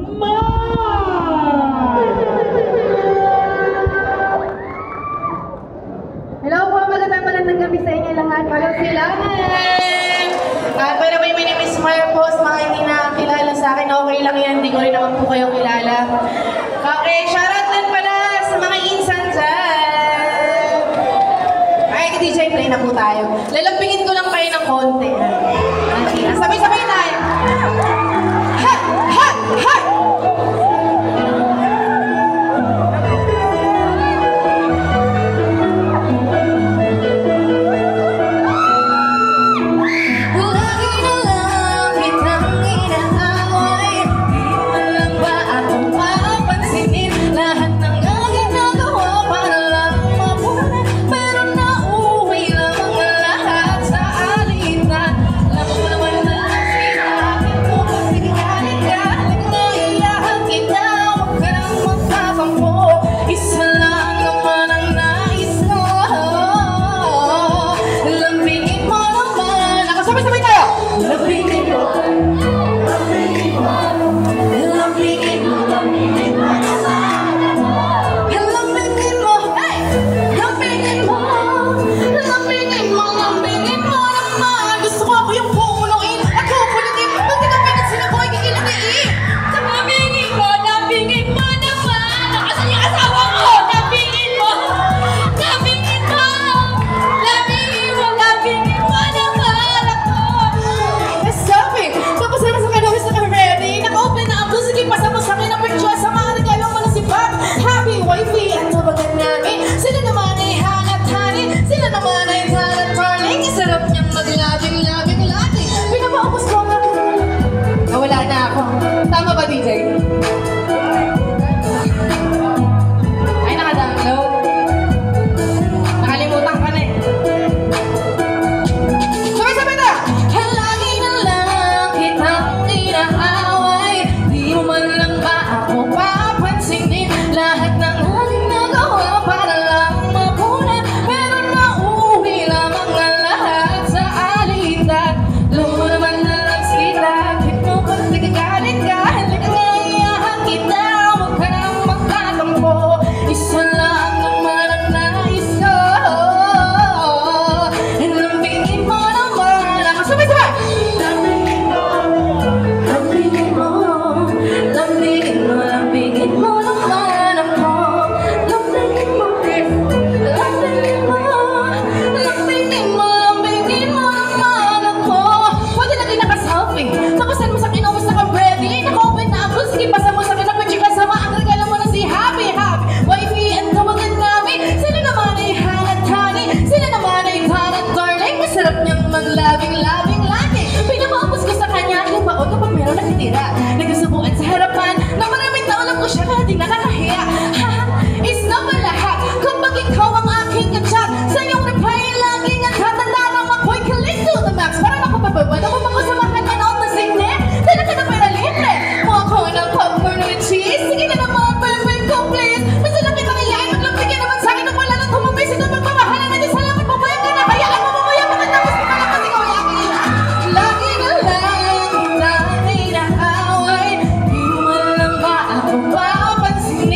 Hello po, magandang gabi sa inyo lahat. Walang silangan! By the way, my name is Maya po. Sa mga hindi nakakilala sa akin, okay lang yan. Hindi ko rin naman po kayo kilala. Okay, shoutout din pala sa mga insan dyan. Okay, DJ, play na po tayo. Lalambingin ko lang kayo ng konti. Sabay-sabay tayo. Ha! Ha! Ha! Tama ba, DJ? Ay, naka-download. Nakalimutan ka na eh. Sabay-sabay na! Lagi na lang kitang inaaway. Di mo man lang ba ako papansinin? Lahat ng aking nagawa para lang mapuna. Pero nauwi lamang ang lahat sa alitan. Alam mo naman na lang sila. Kahit mo ba nagagalit ka? Isa lang naman ang nais ko. Lambingin mo naman ako. Sabay-sabay! Lambingin mo, lambingin mo, lambingin mo, lambingin mo naman ako. Lambingin mo, lambingin mo, lambingin mo, lambingin mo naman ako. Pwede na din nakaselfie. Tapusan mo sa akin, almost naka-ready. Naka-open na ako. Sige, pasa mo sa akin. Nag-picture ka sama. Ang regalo mo na si Happy Happy. Wifey and tawagan namin. Sila naman ay hangat-hani. Sila naman ay hangat darling. Masarap niyang maglabing-labing lagi. Pinamaubos ko sa kanya yung baon kapag meron nakitira. Nagkasubuan sa harapan na maraming taon lang ko siya kaya di nakakahiya. Haha, is na ba lahat? Kapag ikaw ang aking kachat, sa iyong reply laging ang katanda ng ako'y kilig to the max. Parang ako bababad ako makasamahan na noon na signe. Dala ka na pera libre. Mo ako ng popcorn with cheese. Sige na naman, perfect ko please. Lagi na lang kita inaaway. Di mo man lang ba ako papansinin?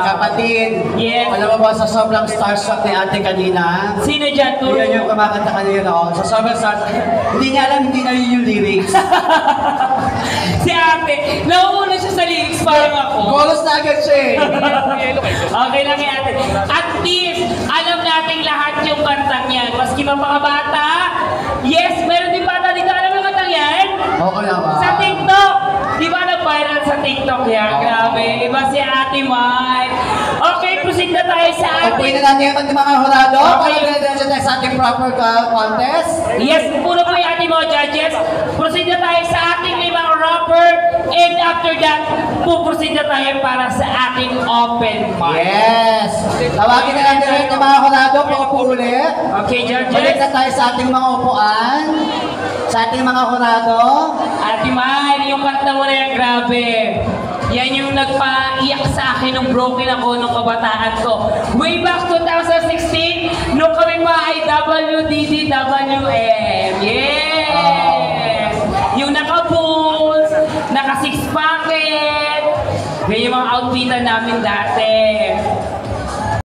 Kapatid. Yes. Alam mo ba sa sobrang starstruck ni ate kanina? Sino dyan? Yan yung kumakanta kanina noon. Sa sobrang starstruck. Hindi niya alam, hindi na yun yung lyrics. Si ate, nauuna siya sa lyrics parang ako. Golos na agad siya eh. Okay lang yan ate. At least, alam nating lahat yung kantang yan. Maski mga bata. Yes, meron din bata dito. Alam mo yung kantang yan? Oo naman. Sa TikTok. Di ba nag-viral sa TikTok yan? Grabe. Iba si Ate Mai. Okay, proceed na tayo sa ating... Pwede na natin yung ating mga hurado. Okay. Para na tayo sa ating proper contest. Yes, puno po yung ating mga judges. Proceed na tayo sa ating limang rapper. And after that, puproceed na tayo para sa ating open mic. Yes. Tawagin na natin rin yung mga hurado. Paupo ulit. Okay, Balik judges. na tayo sa ating mga upuan. Sa ating mga hurado. Ate Mai, yung kanta mo na yan, grabe. Yan yung nagpaiyak sa akin nung broken ako nung kabataan ko. Way back 2016, nung kami pa ay WDDWM. Yes! Yung naka-boots, naka-six packet. Yan yung mga outfitan namin dati.